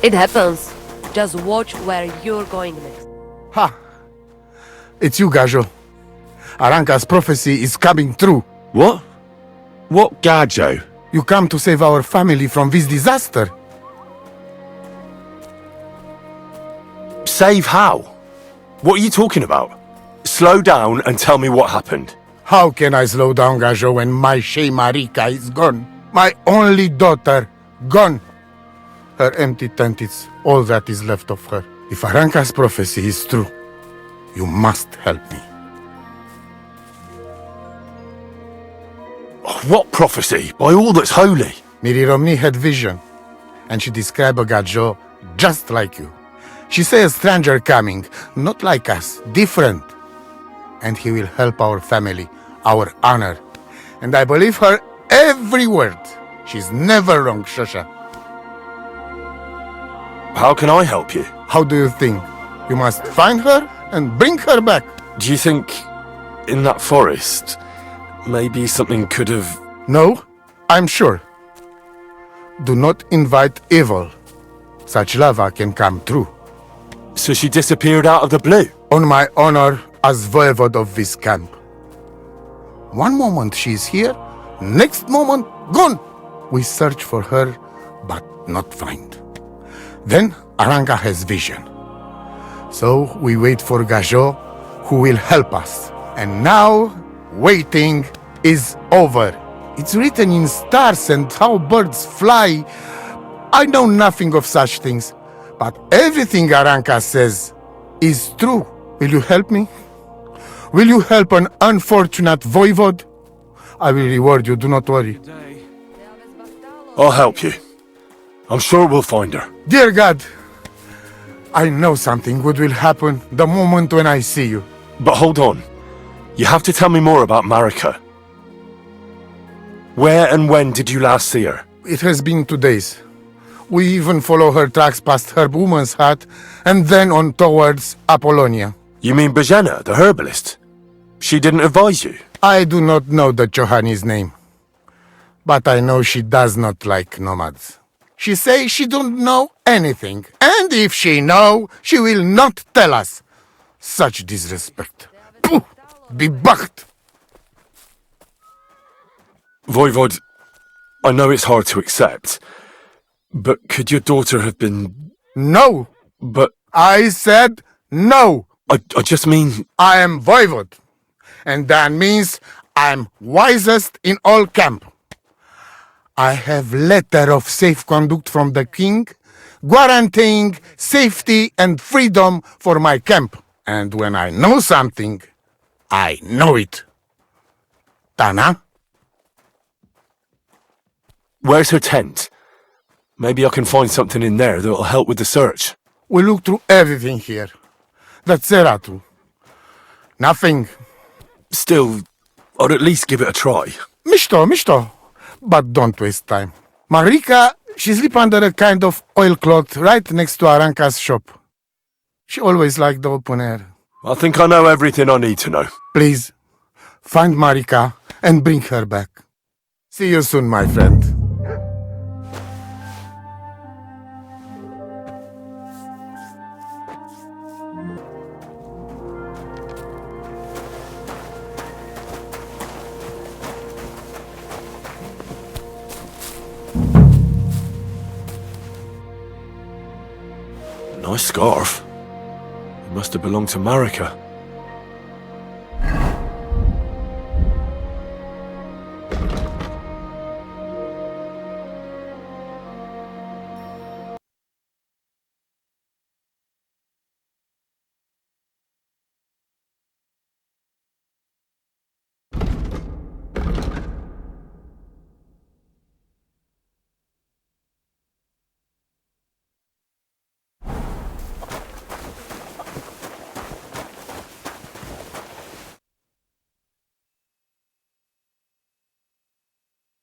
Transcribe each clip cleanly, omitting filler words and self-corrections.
It happens. Just watch where you're going next. Ha! It's you, Gajo. Aranka's prophecy is coming true. What? What Gajo? You come to save our family from this disaster. Save how? What are you talking about? Slow down and tell me what happened. How can I slow down, Gajo, when my Shey Marika is gone? My only daughter, gone. Her empty tent is all that is left of her. If Aranka's prophecy is true, you must help me. What prophecy? By all that's holy. Miri had vision, and she described a Gajo just like you. She say a stranger coming, not like us, different. And he will help our family, our honor. And I believe her every word. She's never wrong, Shasha. How can I help you? How do you think? You must find her and bring her back. Do you think in that forest, maybe something could have... No, I'm sure. Do not invite evil. Such lava can come true. So she disappeared out of the blue? On my honor as Voivode of this camp. One moment she is here, next moment gone. We search for her, but not find. Then Aranka has vision. So we wait for Gajo, who will help us. And now, waiting is over. It's written in stars and how birds fly. I know nothing of such things, but everything Aranka says is true. Will you help me? Will you help an unfortunate voivode? I will reward you, do not worry. I'll help you. I'm sure we'll find her. Dear God, I know something good will happen the moment when I see you. But hold on. You have to tell me more about Marika. Where and when did you last see her? It has been 2 days. We even follow her tracks past her woman's hut and then on towards Apollonia. You mean Bejena, the herbalist? She didn't advise you? I do not know the Johani's name, but I know she does not like nomads. She says she don't know anything, and if she know, she will not tell us. Such disrespect. Puh! Be bucked! Voivode, I know it's hard to accept, but could your daughter have been... No! But... I said no! I just mean... I am Voivode, and that means I'm wisest in all camp. I have letter of safe conduct from the king, guaranteeing safety and freedom for my camp. And when I know something, I know it. Tana? Where's her tent? Maybe I can find something in there that'll help with the search. We look through everything here. That's Zeratu. Nothing. Still, I'd at least give it a try. Mishto. But don't waste time. Marika, she sleep under a kind of oilcloth right next to Aranka's shop. She always liked the open air. I think I know everything I need to know. Please, find Marika and bring her back. See you soon, my friend. Nice scarf. It must have belonged to Marika.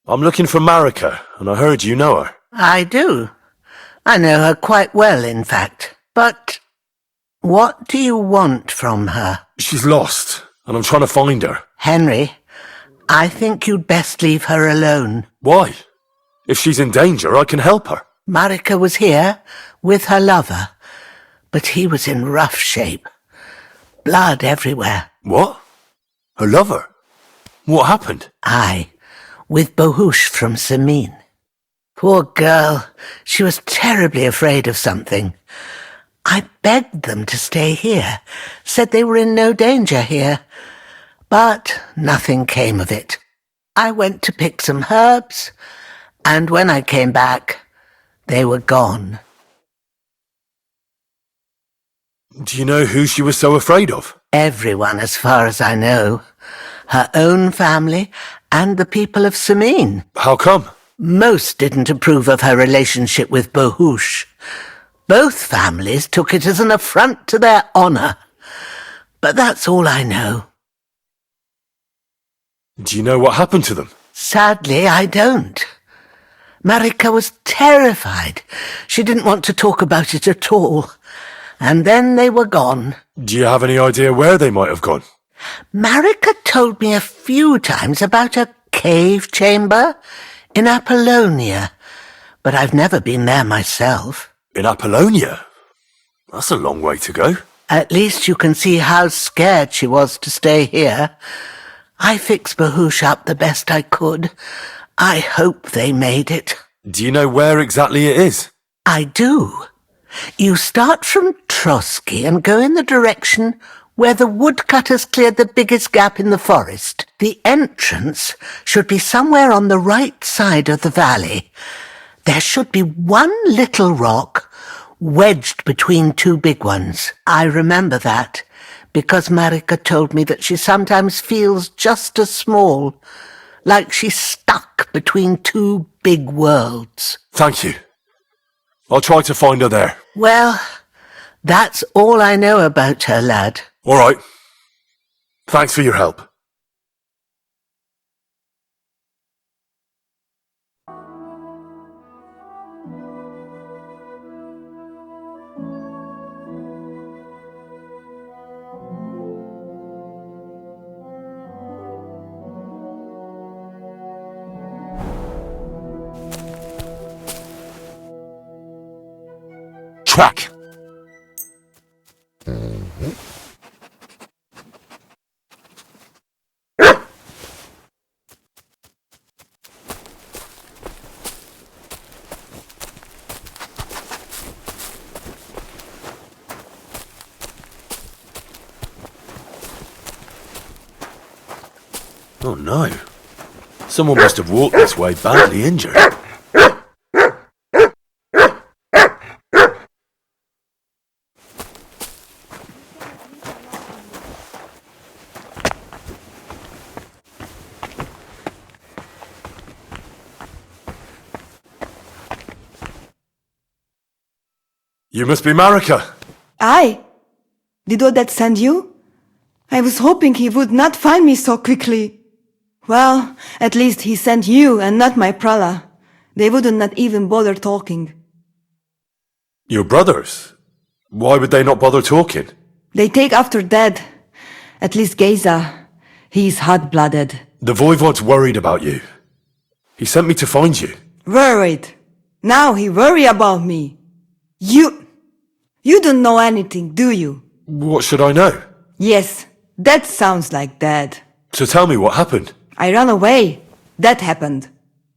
I'm looking for Marika, and I heard you know her. I do. I know her quite well, in fact. But what do you want from her? She's lost, and I'm trying to find her. Henry, I think you'd best leave her alone. Why? If she's in danger, I can help her. Marika was here with her lover, but he was in rough shape. Blood everywhere. What? Her lover? What happened? Aye, with Bohush from Samin. Poor girl, she was terribly afraid of something. I begged them to stay here, said they were in no danger here. But nothing came of it. I went to pick some herbs, and when I came back, they were gone. Do you know who she was so afraid of? Everyone, as far as I know. Her own family and the people of Samin. How come? Most didn't approve of her relationship with Bohush. Both families took it as an affront to their honour. But that's all I know. Do you know what happened to them? Sadly, I don't. Marika was terrified. She didn't want to talk about it at all. And then they were gone. Do you have any idea where they might have gone? Marika told me a few times about a cave chamber in Apollonia, but I've never been there myself. In Apollonia? That's a long way to go. At least you can see how scared she was to stay here. I fixed Bohush up the best I could. I hope they made it. Do you know where exactly it is? I do. You start from Trotsky and go in the direction where the woodcutters cleared the biggest gap in the forest. The entrance should be somewhere on the right side of the valley. There should be one little rock wedged between two big ones. I remember that because Marika told me that she sometimes feels just as small, like she's stuck between two big worlds. Thank you. I'll try to find her there. Well, that's all I know about her, lad. All right. Thanks for your help. Track. Oh no. Someone must have walked this way badly injured. You must be Marika. Aye. Did Odette send you? I was hoping he would not find me so quickly. Well, at least he sent you and not my prala. They would not even bother talking. Your brothers? Why would they not bother talking? They take after dead. At least Gejza. He's hot-blooded. The Voivode's worried about you. He sent me to find you. Worried. Now he worry about me. You don't know anything, do you? What should I know? Yes, that sounds like Dad. So tell me what happened. I ran away. That happened.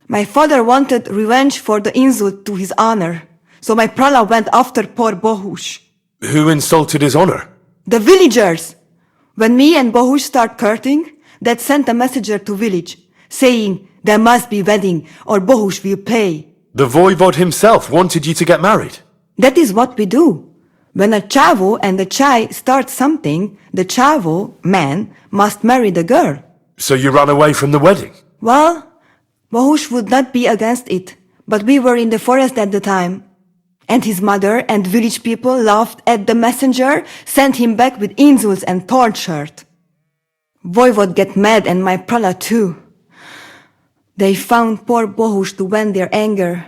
My father wanted revenge for the insult to his honor, so my prala went after poor Bohush. Who insulted his honor? The villagers! When me and Bohush start courting, Dad sent a messenger to village, saying there must be wedding or Bohush will pay. The Voivode himself wanted you to get married. That is what we do. When a chavo and a chai start something, the chavo, man, must marry the girl. So you ran away from the wedding? Well, Bohush would not be against it, but we were in the forest at the time. And his mother and village people laughed at the messenger, sent him back with insults and torture. Voivode get mad and my prala too. They found poor Bohush to vent their anger.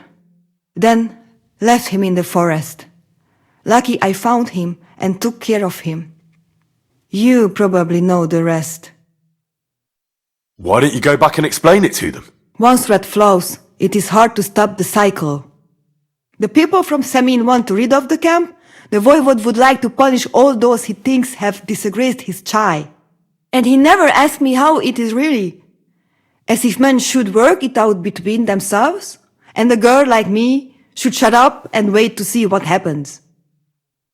Then left him in the forest. Lucky I found him and took care of him. You probably know the rest. Why don't you go back and explain it to them? Once red flows, it is hard to stop the cycle. The people from Samin want to rid of the camp. The Voivode would like to punish all those he thinks have disgraced his chai. And he never asked me how it is really. As if men should work it out between themselves, and a girl like me should shut up and wait to see what happens.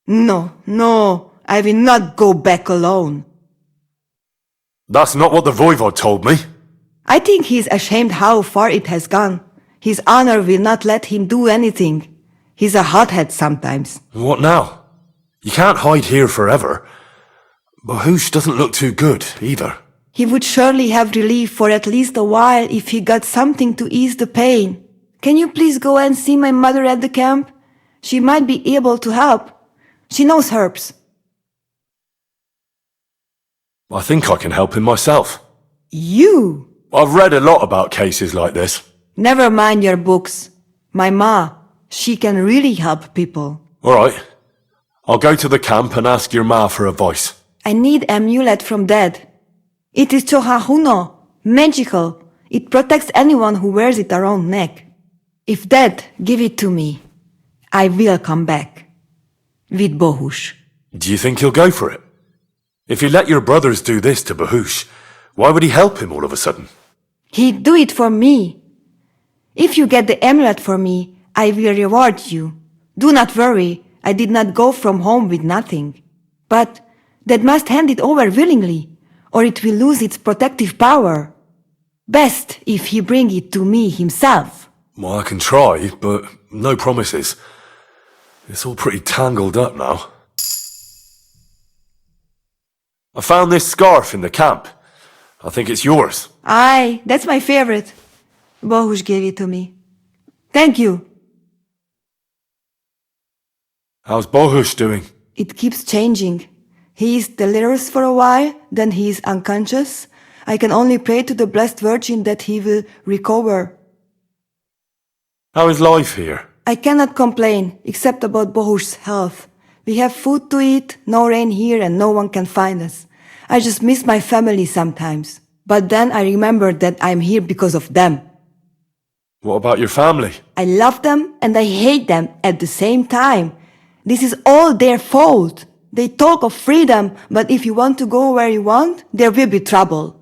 No, I will not go back alone. That's not what the Voivode told me. I think he is ashamed how far it has gone. His honor will not let him do anything. He's a hothead sometimes. What now? You can't hide here forever. Bahush doesn't look too good, either. He would surely have relief for at least a while if he got something to ease the pain. Can you please go and see my mother at the camp? She might be able to help. She knows herbs. I think I can help him myself. You? I've read a lot about cases like this. Never mind your books. My ma, she can really help people. All right. I'll go to the camp and ask your ma for advice. I need amulet from Dad. It is Chohahuno, magical. It protects anyone who wears it around neck. If Dad give it to me, I will come back. With Bohush. Do you think he'll go for it? If he let your brothers do this to Bahush, why would he help him all of a sudden? He'd do it for me. If you get the amulet for me, I will reward you. Do not worry, I did not go from home with nothing. But Dad must hand it over willingly, or it will lose its protective power. Best if he bring it to me himself. Well, I can try, but no promises. It's all pretty tangled up now. I found this scarf in the camp. I think it's yours. Aye, that's my favorite. Bohush gave it to me. Thank you. How's Bohush doing? It keeps changing. He is delirious for a while, then he is unconscious. I can only pray to the Blessed Virgin that he will recover. How is life here? I cannot complain, except about Bohush's health. We have food to eat, no rain here, and no one can find us. I just miss my family sometimes. But then I remember that I'm here because of them. What about your family? I love them and I hate them at the same time. This is all their fault. They talk of freedom, but if you want to go where you want, there will be trouble.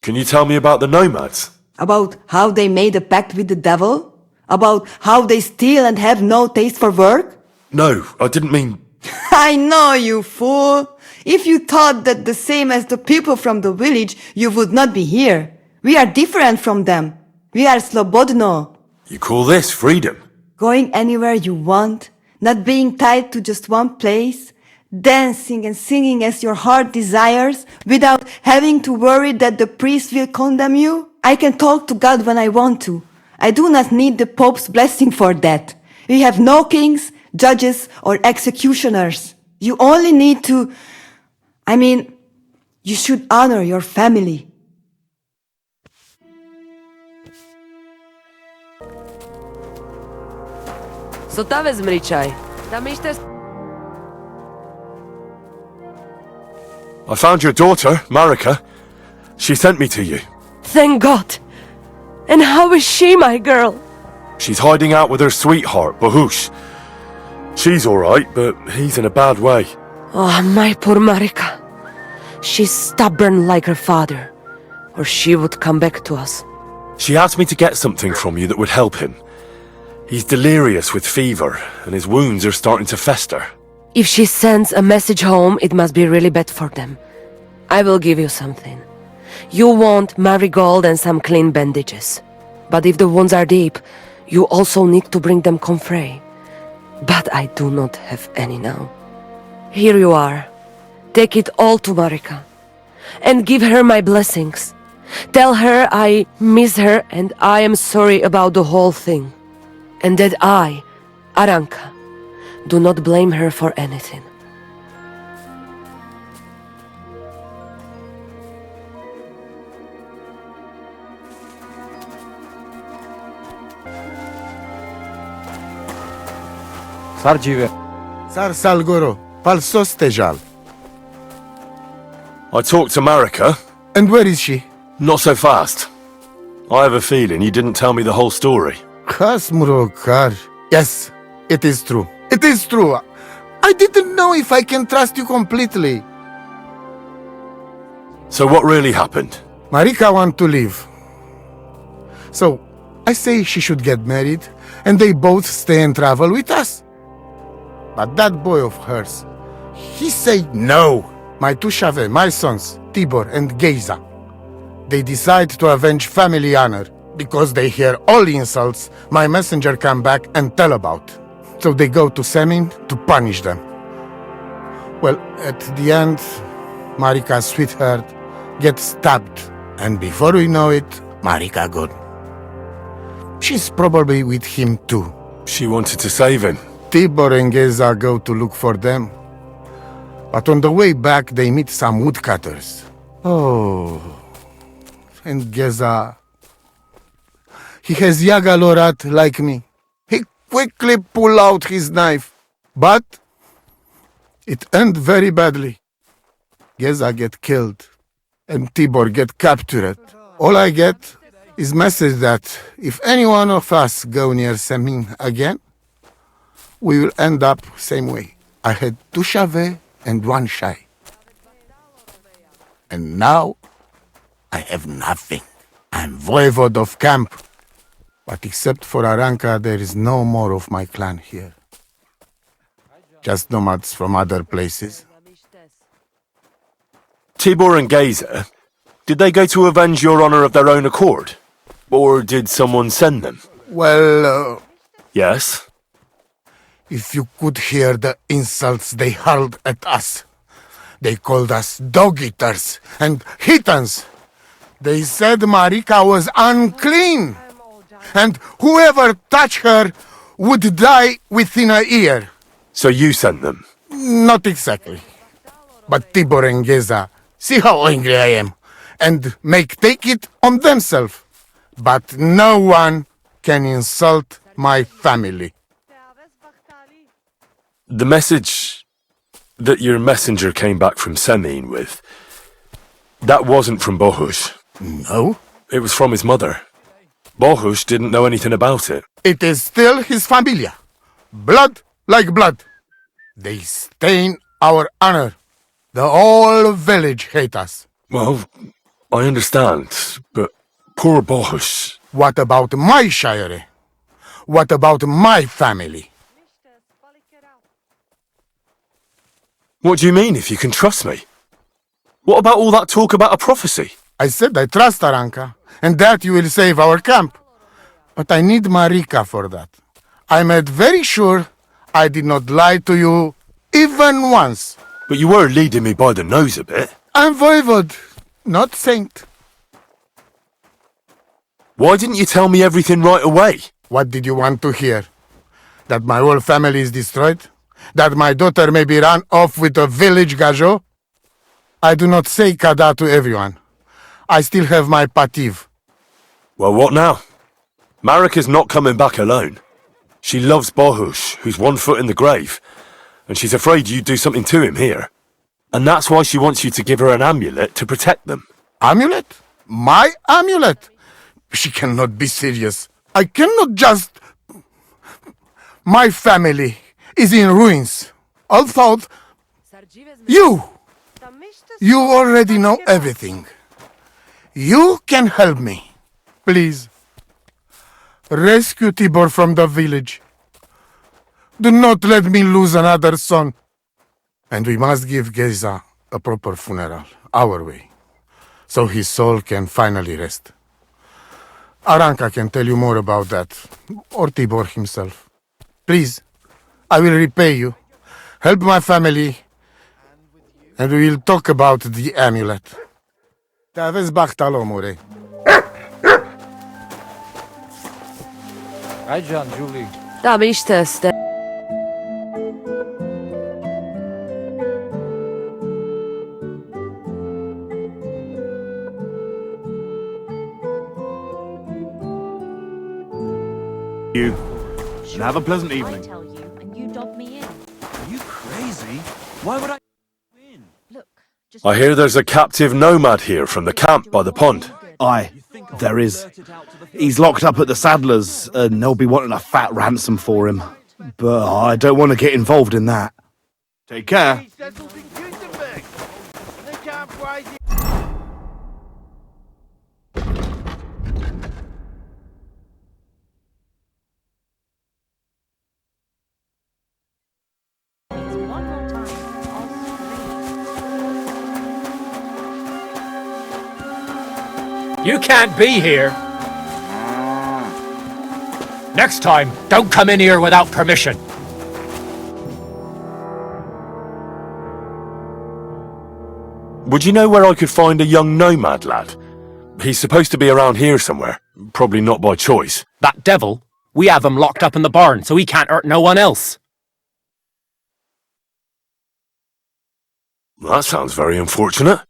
Can you tell me about the nomads? About how they made a pact with the devil? About how they steal and have no taste for work? No, I didn't mean... I know, you fool! If you thought that the same as the people from the village, you would not be here. We are different from them. We are slobodno. You call this freedom? Going anywhere you want, not being tied to just one place, dancing and singing as your heart desires, without having to worry that the priest will condemn you. I can talk to God when I want to. I do not need the Pope's blessing for that. We have no kings, judges, or executioners. You only need to... you should honor your family. So ta vezmi čaj. Tam ještě... I found your daughter, Marika. She sent me to you. Thank God. And how is she, my girl? She's hiding out with her sweetheart, Bahush. She's alright, but he's in a bad way. Oh, my poor Marika. She's stubborn like her father, or she would come back to us. She asked me to get something from you that would help him. He's delirious with fever, and his wounds are starting to fester. If she sends a message home, it must be really bad for them. I will give you something. You want Marigold and some clean bandages. But if the wounds are deep, you also need to bring them Comfrey. But I do not have any now. Here you are. Take it all to Marika. And give her my blessings. Tell her I miss her and I am sorry about the whole thing. And that I, Aranka, do not blame her for anything. Sargive. Sar Salgoro, Palsos Tejal. I talked to Marika. And where is she? Not so fast. I have a feeling you didn't tell me the whole story. Kasmurokar. Yes, it is true. It is true. I didn't know if I can trust you completely. So what really happened? Marika want to leave. So, I say she should get married, and they both stay and travel with us. But that boy of hers, he say no. My two Shave, my sons, Tibor and Gejza, they decide to avenge family honor, because they hear all the insults my messenger come back and tell about. So they go to Semin to punish them. Well, at the end, Marika's sweetheart gets stabbed, and before we know it, Marika gone. She's probably with him too. She wanted to save him. Tibor and Gejza go to look for them. But on the way back, they meet some woodcutters. Oh, and Gejza, he has Yaga Lorat like me. He quickly pull out his knife, but it end very badly. Gejza get killed, and Tibor get captured. All I get is message that if any one of us go near Semin again, we will end up same way. I had two Shave and one Shai. And now, I have nothing. I'm Voivode of camp. But except for Aranka, there is no more of my clan here. Just nomads from other places. Tibor and Gejza, did they go to avenge your honor of their own accord? Or did someone send them? Well, Yes? if you could hear the insults they hurled at us. They called us dog-eaters and heathens. They said Marika was unclean, and whoever touched her would die within a year. So you sent them? Not exactly. But Tibor and Gejza, see how angry I am, and take it on themselves. But no one can insult my family. The message that your messenger came back from Semin with, that wasn't from Bohush. No? It was from his mother. Bohush didn't know anything about it. It is still his familia. Blood like blood. They stain our honor. The whole village hate us. Well, I understand, but poor Bohush. What about my shire? What about my family? What do you mean, if you can trust me? What about all that talk about a prophecy? I said I trust Aranka, and that you will save our camp. But I need Marika for that. I made very sure I did not lie to you even once. But you were leading me by the nose a bit. I'm Voivode, not saint. Why didn't you tell me everything right away? What did you want to hear? That my whole family is destroyed? That my daughter may be run off with a village gajo? I do not say kada to everyone. I still have my pativ. Well, what now? Marika's not coming back alone. She loves Bohush, who's 1 foot in the grave, and she's afraid you'd do something to him here. And that's why she wants you to give her an amulet to protect them. Amulet? My amulet? She cannot be serious. I cannot just... My family is in ruins. Although you already know everything. You can help me. Please. Rescue Tibor from the village. Do not let me lose another son. And we must give Gejza a proper funeral, our way, so his soul can finally rest. Aranka can tell you more about that, or Tibor himself. Please, I will repay you. Help my family, and we will talk about the amulet. Te aveți bahtalo, more. Hi, John, Julie. Da, miște este. You. And have a pleasant evening. I tell you, and you dob me in. Are you crazy? Why would I win? Look, just I hear there's a captive nomad here from the camp by the pond. Aye. There is. He's locked up at the Saddler's, and they'll be wanting a fat ransom for him. But I don't want to get involved in that. Take care. One more time, I'll scream. You can't be here. Next time, don't come in here without permission. Would you know where I could find a young nomad lad? He's supposed to be around here somewhere. Probably not by choice. That devil, we have him locked up in the barn so he can't hurt no one else. That sounds very unfortunate.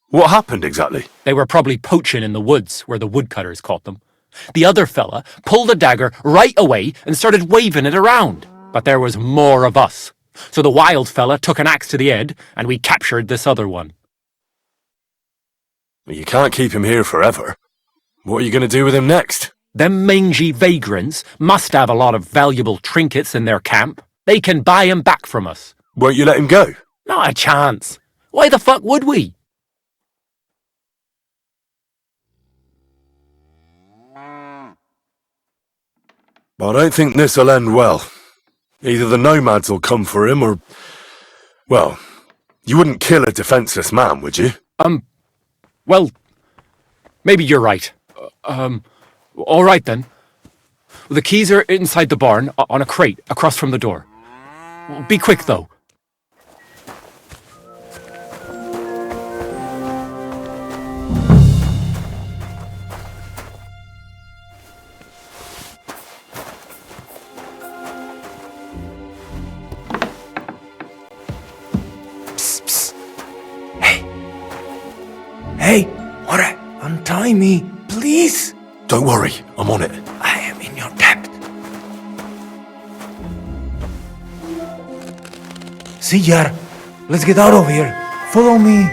What happened exactly? They were probably poaching in the woods where the woodcutters caught them. The other fella pulled a dagger right away and started waving it around. But there was more of us. So the wild fella took an axe to the head and we captured this other one. You can't keep him here forever. What are you going to do with him next? Them mangy vagrants must have a lot of valuable trinkets in their camp. They can buy him back from us. Won't you let him go? Not a chance. Why the fuck would we? I don't think this'll end well. Either the nomads will come for him or... Well, you wouldn't kill a defenseless man, would you? Well, maybe you're right. All right then. The keys are inside the barn on a crate across from the door. Be quick though. Hey, what? Untie me, please. Don't worry, I'm on it. I am in your debt. See, Yar, let's get out of here. Follow me.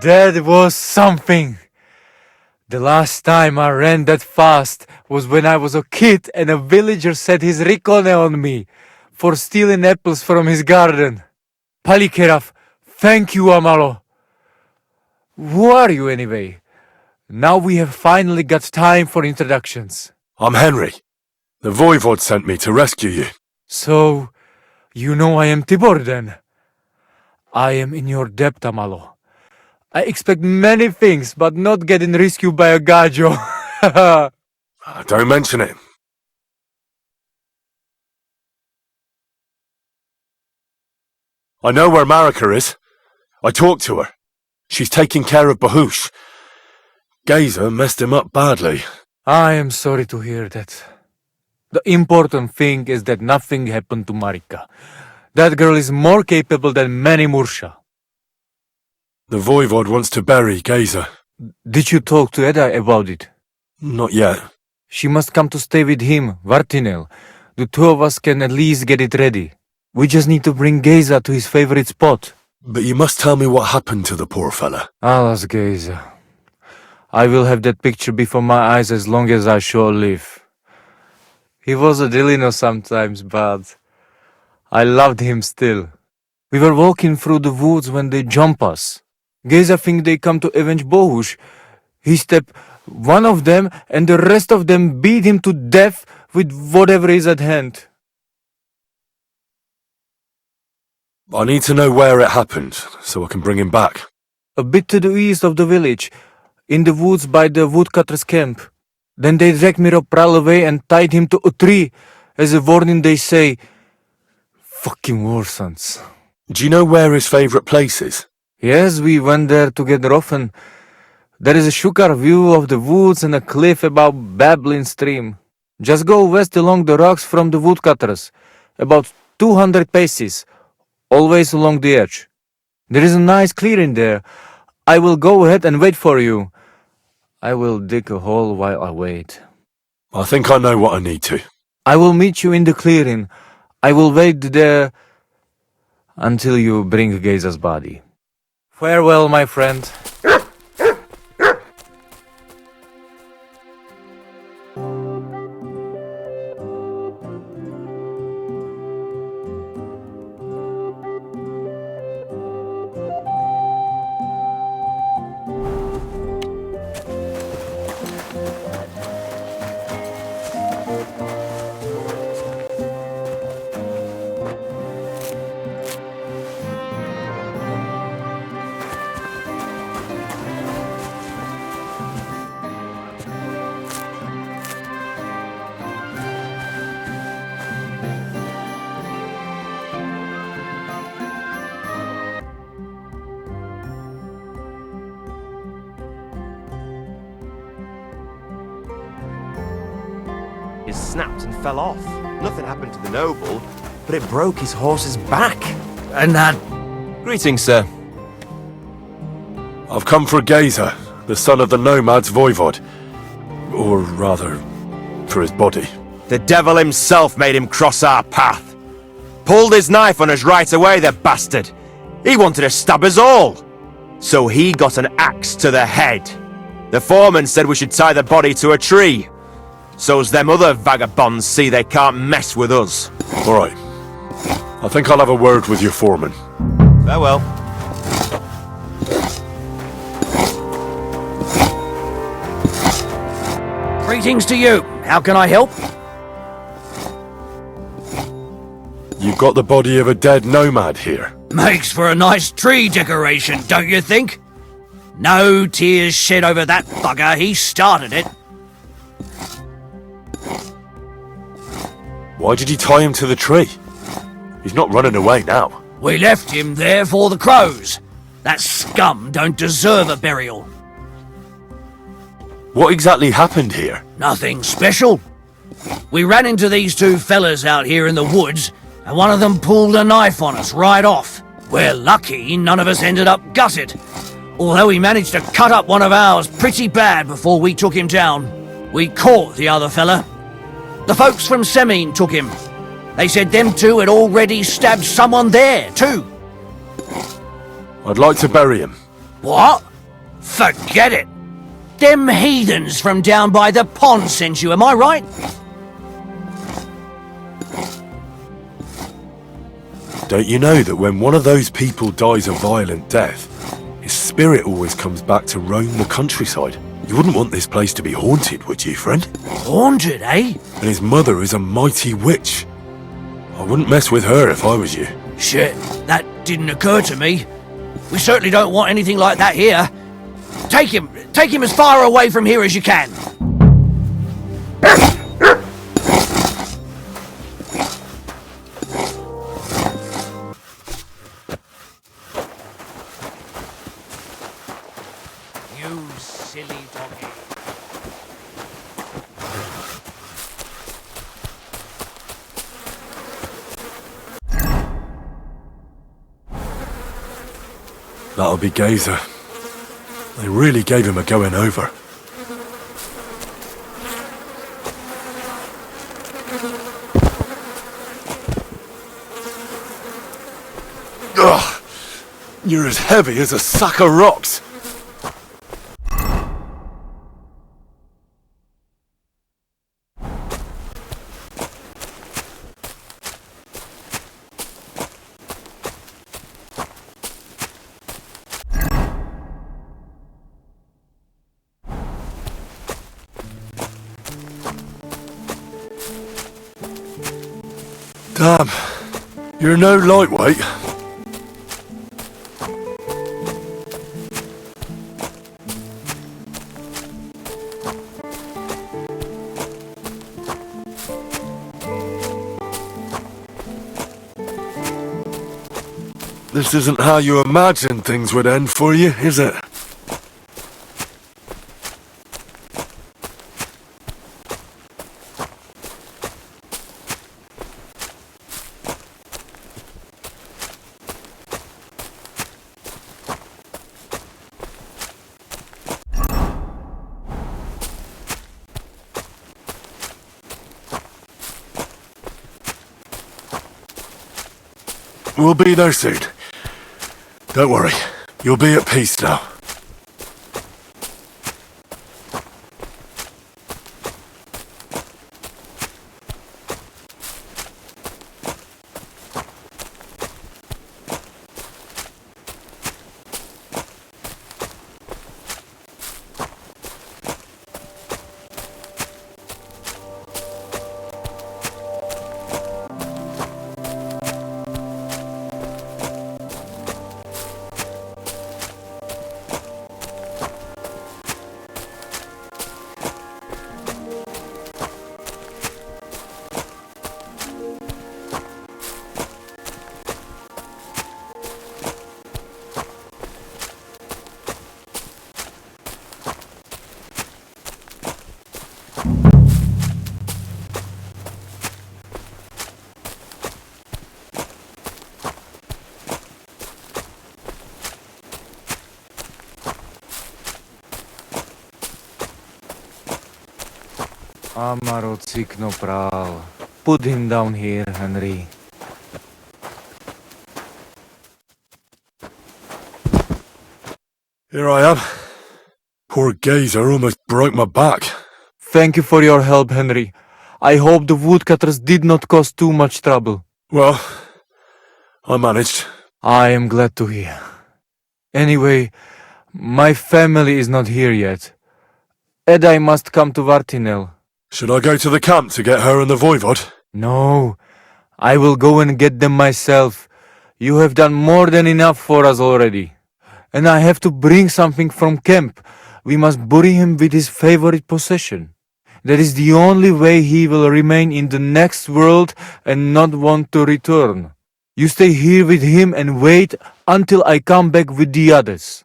That was something. The last time I ran that fast was when I was a kid and a villager set his ricone on me for stealing apples from his garden. Palikeraf, thank you, Amalo. Who are you anyway? Now we have finally got time for introductions. I'm Henry. The Voivode sent me to rescue you. So, you know I am Tibor then? I am in your debt, Amalo. I expect many things, but not getting rescued by a gajo. Don't mention it. I know where Marika is. I talked to her. She's taking care of Bahush. Gejza messed him up badly. I am sorry to hear that. The important thing is that nothing happened to Marika. That girl is more capable than many Mursha. The Voivode wants to bury Gejza. Did you talk to Eda about it? Not yet. She must come to stay with him, Vartinel. The two of us can at least get it ready. We just need to bring Gejza to his favorite spot. But you must tell me what happened to the poor fella. Alas, Gejza. I will have that picture before my eyes as long as I shall live. He was a Delino sometimes, but I loved him still. We were walking through the woods when they jump us. Gejza think they come to avenge Bohush. He stepped one of them and the rest of them beat him to death with whatever is at hand. I need to know where it happened, so I can bring him back. A bit to the east of the village, in the woods by the woodcutter's camp. Then they dragged Miropral away and tied him to a tree. As a warning they say, fucking war sons. Do you know where his favourite place is? Yes, we went there together often. There is a shukar view of the woods and a cliff above babbling stream. Just go west along the rocks from the woodcutters, about 200 paces. always along the edge. There is a nice clearing there. I will go ahead and wait for you. I will dig a hole while I wait. I think I know what I need to. I will meet you in the clearing. I will wait there until you bring Gejza's body. Farewell, my friend. It snapped and fell off. Nothing happened to the noble, but it broke his horse's back. And that... Greetings, sir. I've come for Gejza, the son of the nomads Voivode. Or rather, for his body. The devil himself made him cross our path. Pulled his knife on us right away, the bastard. He wanted to stab us all. So he got an axe to the head. The foreman said we should tie the body to a tree. So's them other vagabonds see they can't mess with us. All right. I think I'll have a word with your foreman. Farewell. Greetings to you. How can I help? You've got the body of a dead nomad here. Makes for a nice tree decoration, don't you think? No tears shed over that bugger. He started it. Why did you tie him to the tree? He's not running away now. We left him there for the crows. That scum don't deserve a burial. What exactly happened here? Nothing special. We ran into these two fellas out here in the woods, and one of them pulled a knife on us right off. We're lucky none of us ended up gutted, although he managed to cut up one of ours pretty bad before we took him down. We caught the other fella. The folks from Semin took him. They said them two had already stabbed someone there, too. I'd like to bury him. What? Forget it. Them heathens from down by the pond sent you, am I right? Don't you know that when one of those people dies a violent death, his spirit always comes back to roam the countryside? You wouldn't want this place to be haunted, would you, friend? Haunted, eh? And his mother is a mighty witch. I wouldn't mess with her if I was you. Shit, that didn't occur to me. We certainly don't want anything like that here. Take him as far away from here as you can. You silly doggy. That'll be Gejza. They really gave him a going over. Ugh! You're as heavy as a sack of rocks. Damn, you're no lightweight. This isn't how you imagined things would end for you, is it? We'll be there soon. Don't worry. You'll be at peace now. Amaro Cikno Pral. Put him down here, Henry. Here I am. Poor Gejza almost broke my back. Thank you for your help, Henry. I hope the woodcutters did not cause too much trouble. Well, I managed. I am glad to hear. Anyway, my family is not here yet. And I must come to Vartinel. Should I go to the camp to get her and the Voivode? No, I will go and get them myself. You have done more than enough for us already. And I have to bring something from camp. We must bury him with his favorite possession. That is the only way he will remain in the next world and not want to return. You stay here with him and wait until I come back with the others.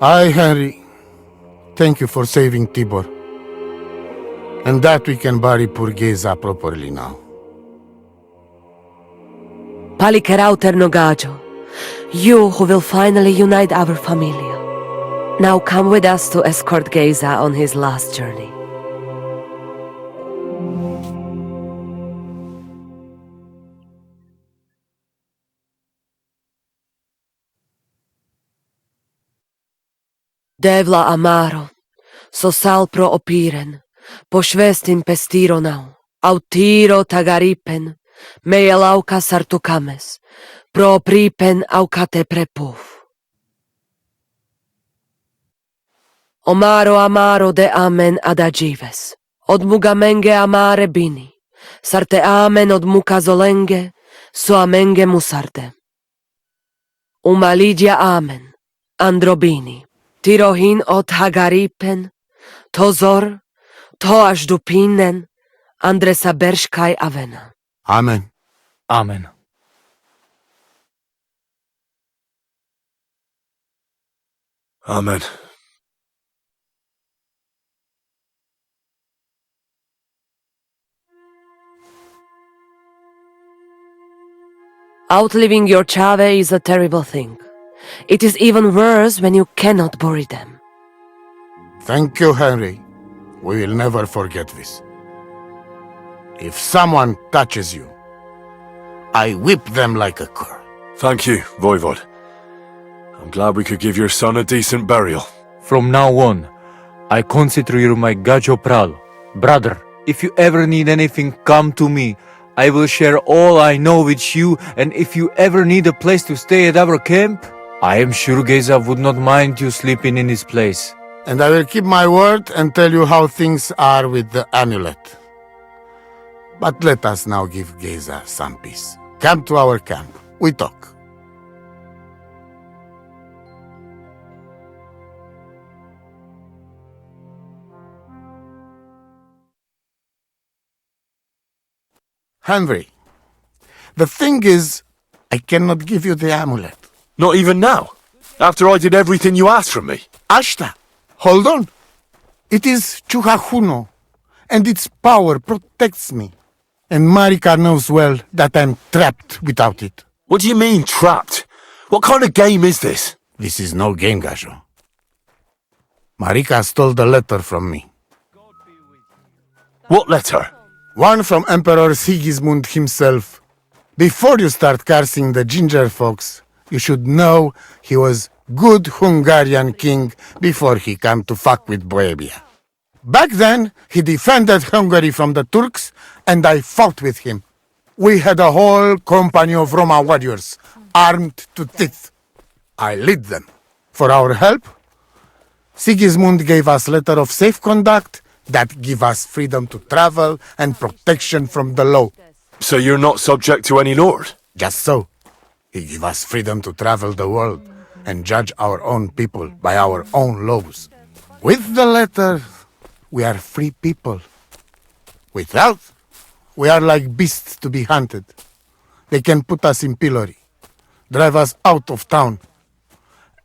Aye, Henry. Thank you for saving Tibor. And that we can bury poor Gejza properly now. Palikerauter Nogajo, you who will finally unite our familia. Now come with us to escort Gejza on his last journey. Devla amaro, so sal pro opiren, pošvestin pestiro nau, autiro tagaripen, meja lauka sartukames, pro pripen aukate prepuf. Omaro amaro de amen adagives, od mugamenge amare bini, sarte amen od mukazolenge, so amenge musarte. Umalidia amen, androbini. Tirohin od Hagaripen, Tozor, Toash Dupinen, Andresa Bershkai Avena. Amen. Amen. Amen. Outliving your chave is a terrible thing. It is even worse when you cannot bury them. Thank you, Henry. We will never forget this. If someone touches you, I whip them like a cur. Thank you, Voivode. I'm glad we could give your son a decent burial. From now on, I consider you my Gajo Pral. Brother, if you ever need anything, come to me. I will share all I know with you, and if you ever need a place to stay at our camp, I am sure Gejza would not mind you sleeping in his place. And I will keep my word and tell you how things are with the amulet. But let us now give Gejza some peace. Come to our camp. We talk. Henry, the thing is, I cannot give you the amulet. Not even now? After I did everything you asked from me? Ashta, hold on. It is Chuhahuno, and its power protects me. And Marika knows well that I'm trapped without it. What do you mean, trapped? What kind of game is this? This is no game, Gajo. Marika stole the letter from me. What letter? One from Emperor Sigismund himself. Before you start cursing the ginger folks, you should know he was good Hungarian king before he came to fuck with Bohemia. Back then, he defended Hungary from the Turks, and I fought with him. We had a whole company of Roma warriors, armed to teeth. I led them. For our help, Sigismund gave us letter of safe conduct that give us freedom to travel and protection from the law. So you're not subject to any lord? Just so. He give us freedom to travel the world and judge our own people by our own laws. With the letter, we are free people. Without, we are like beasts to be hunted. They can put us in pillory, drive us out of town.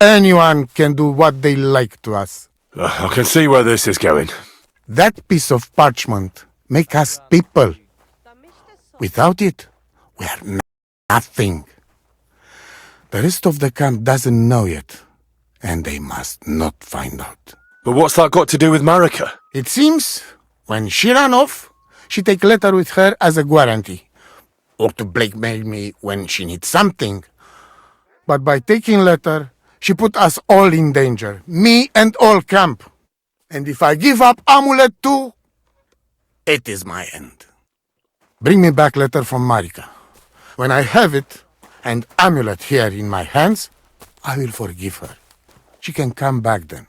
Anyone can do what they like to us. I can see where this is going. That piece of parchment make us people. Without it, we are nothing. The rest of the camp doesn't know yet, and they must not find out. But what's that got to do with Marika? It seems, when she ran off, she take letter with her as a guarantee, or to blackmail me when she needs something. But by taking letter, she put us all in danger, me and all camp. And if I give up amulet too, it is my end. Bring me back letter from Marika. When I have it, and amulet here in my hands, I will forgive her. She can come back then.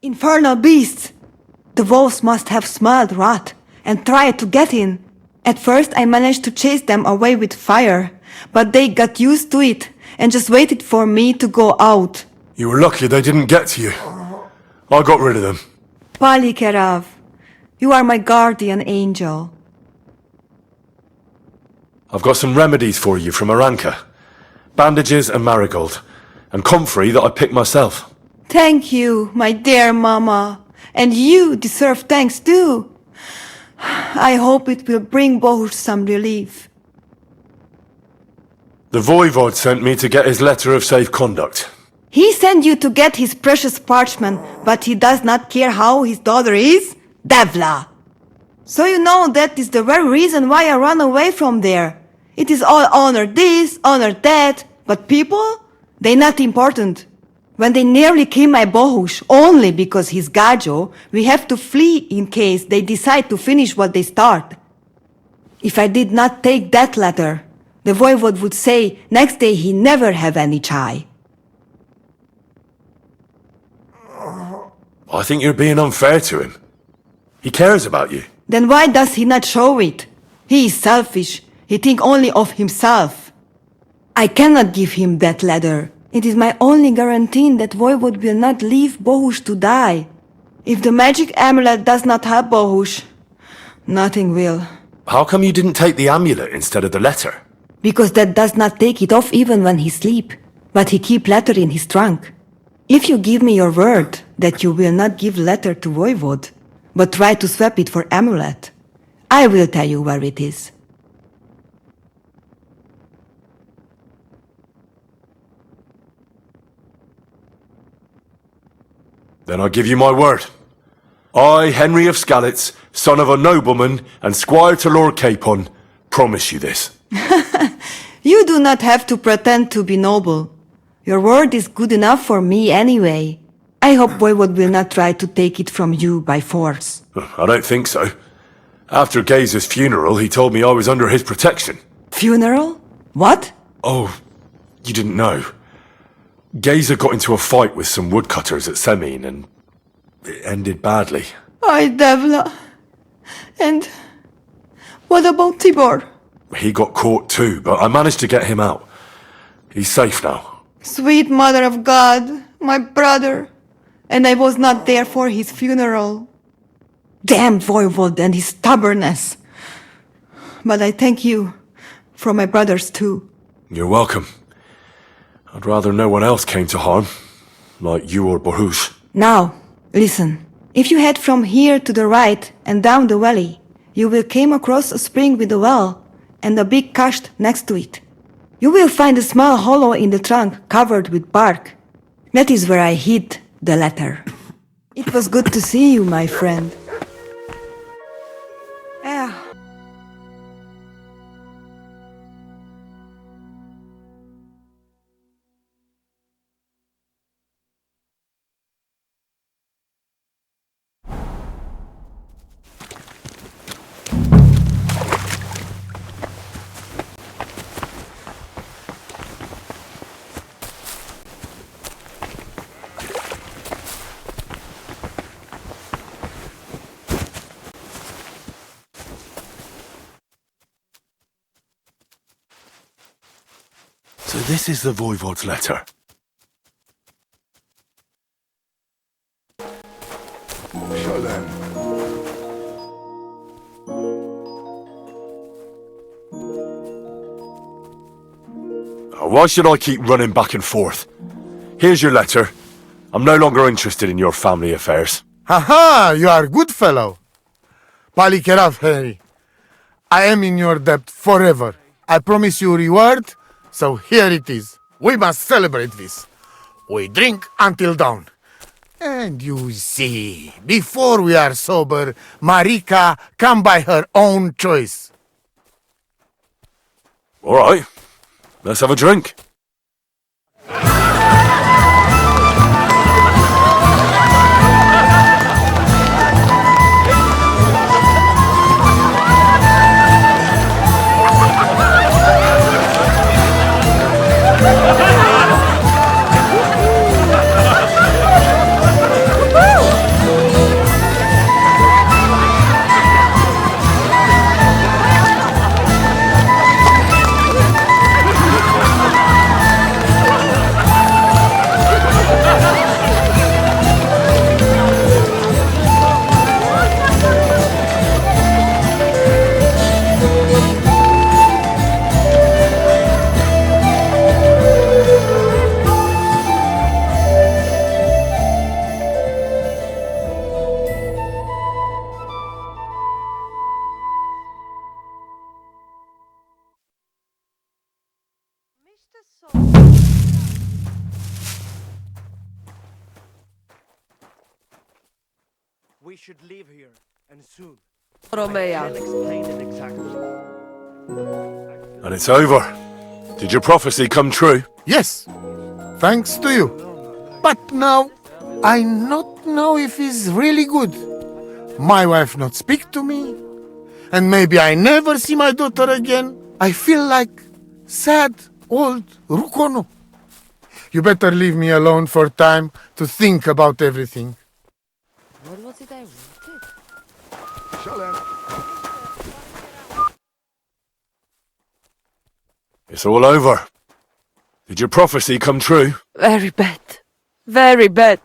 Infernal beasts! The wolves must have smelled rot and tried to get in. At first I managed to chase them away with fire, but they got used to it and just waited for me to go out. You were lucky they didn't get to you. I got rid of them. Palikerav, you are my guardian angel. I've got some remedies for you from Aranka. Bandages and Marigold. And Comfrey that I picked myself. Thank you, my dear mama. And you deserve thanks too. I hope it will bring Bohush some relief. The Voivode sent me to get his letter of safe conduct. He sent you to get his precious parchment, but he does not care how his daughter is? Devla! So you know that is the very reason why I run away from there. It is all honor this, honor that, but people? They not important. When they nearly kill my Bohush only because he's Gajo, we have to flee in case they decide to finish what they start. If I did not take that letter, the Voivode would say next day he never have any chai. I think you're being unfair to him. He cares about you. Then why does he not show it? He is selfish. He think only of himself. I cannot give him that letter. It is my only guarantee that Voivode will not leave Bohush to die. If the magic amulet does not help Bohush, nothing will. How come you didn't take the amulet instead of the letter? Because that does not take it off even when he sleep, but he keep letter in his trunk. If you give me your word that you will not give letter to Voivode, but try to swap it for amulet, I will tell you where it is. Then I give you my word. I, Henry of Skalitz, son of a nobleman and squire to Lord Capon, promise you this. You do not have to pretend to be noble. Your word is good enough for me anyway. I hope Voivode will not try to take it from you by force. I don't think so. After Gejza's funeral, he told me I was under his protection. Funeral? What? Oh, you didn't know. Gejza got into a fight with some woodcutters at Semin, and it ended badly. Ay, Devla. And what about Tibor? He got caught too, but I managed to get him out. He's safe now. Sweet Mother of God, my brother. And I was not there for his funeral. Damned Voivode and his stubbornness. But I thank you for my brothers too. You're welcome. I'd rather no one else came to harm, like you or Bohush. Now, listen. If you head from here to the right and down the valley, you will come across a spring with a well and a big kasht next to it. You will find a small hollow in the trunk covered with bark. That is where I hid the letter. It was good to see you, my friend. So this is the Voivode's letter. Why should I keep running back and forth? Here's your letter. I'm no longer interested in your family affairs. Haha, you are a good fellow. Palikerav, Harry. I am in your debt forever. I promise you reward, so here it is. We must celebrate this. We drink until dawn. And you see, before we are sober, Marika come by her own choice. All right, let's have a drink. We should leave here, and soon. Romea. I'll explain it exactly. And it's over. Did your prophecy come true? Yes, thanks to you. But now, I not know if it's really good. My wife not speak to me, and maybe I never see my daughter again. I feel like sad old Rukono. You better leave me alone for time to think about everything. What was it I wanted? It's all over. Did your prophecy come true? Very bad. Very bad.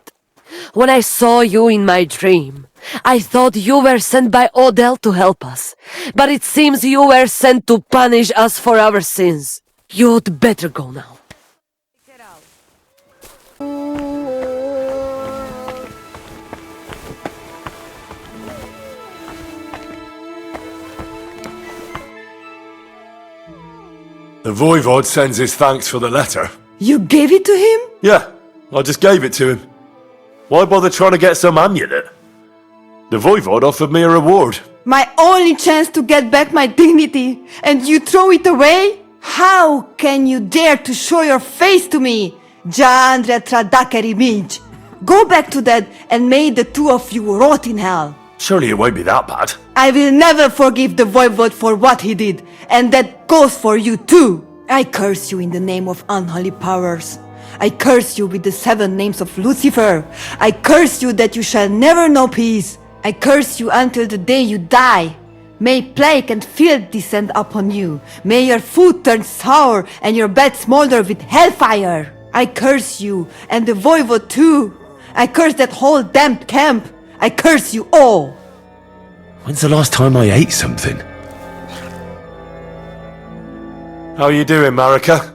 When I saw you in my dream, I thought you were sent by Odell to help us. But it seems you were sent to punish us for our sins. You'd better go now. The Voivode sends his thanks for the letter. You gave it to him? Yeah, I just gave it to him. Why bother trying to get some amulet? The Voivode offered me a reward. My only chance to get back my dignity, and you throw it away? How can you dare to show your face to me? Jandre Tradakeri Mij. Go back to that and may the two of you rot in hell. Surely it won't be that bad. I will never forgive the Voivode for what he did, and that goes for you too. I curse you in the name of unholy powers. I curse you with the 7 names of Lucifer. I curse you that you shall never know peace. I curse you until the day you die. May plague and filth descend upon you. May your food turn sour and your bed smolder with hellfire. I curse you and the Voivode too. I curse that whole damned camp. I curse you all. When's the last time I ate something? How are you doing, Marika?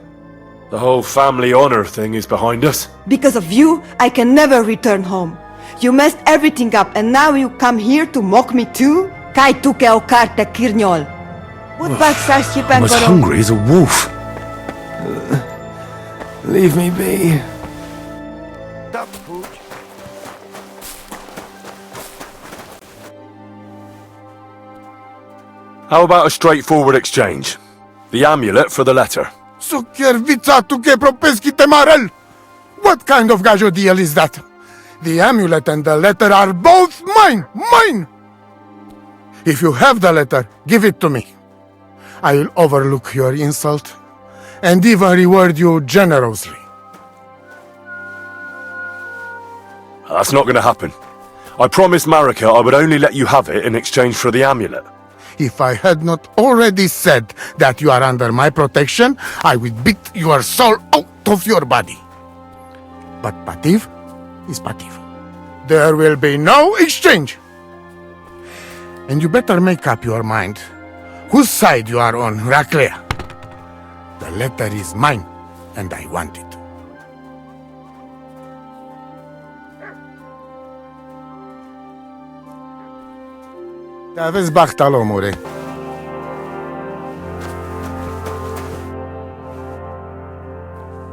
The whole family honor thing is behind us. Because of you, I can never return home. You messed everything up and now you come here to mock me too? Kai tu ke o carte kirniol. What back says you I'm as hungry as a wolf. Leave me be. Stop, Pooch. How about a straightforward exchange? The amulet for the letter. Sukiervica tu ke propeski temarel! What kind of gajo deal is that? The amulet and the letter are both mine! Mine! If you have the letter, give it to me. I will overlook your insult and even reward you generously. That's not going to happen. I promised Marika I would only let you have it in exchange for the amulet. If I had not already said that you are under my protection, I would beat your soul out of your body. But Pativ is Pativ. There will be no exchange. And you better make up your mind whose side you are on, Raclea. The letter is mine, and I want it. Aveți bachtal, omule.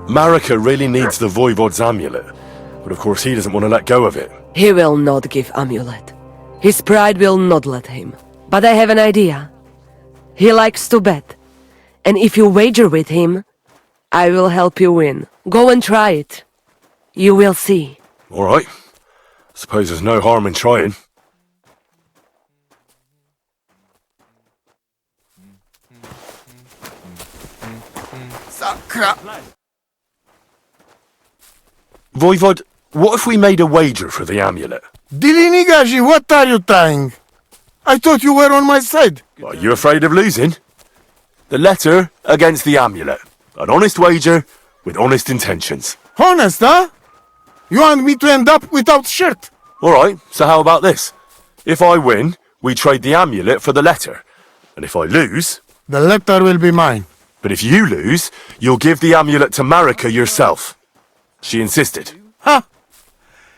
Marika really needs the Voivode's amulet, but of course he doesn't want to let go of it. He will not give amulet. His pride will not let him. But I have an idea. He likes to bet. And if you wager with him, I will help you win. Go and try it. You will see. All right. Suppose there's no harm in trying. Sakra! Voivode, what if we made a wager for the amulet? Dilinigaji, what are you trying? I thought you were on my side. Are you afraid of losing? The letter against the amulet. An honest wager with honest intentions. Honest, huh? You want me to end up without shirt? All right, so how about this? If I win, we trade the amulet for the letter. And if I lose... The letter will be mine. But if you lose, you'll give the amulet to Marika yourself. She insisted. Huh?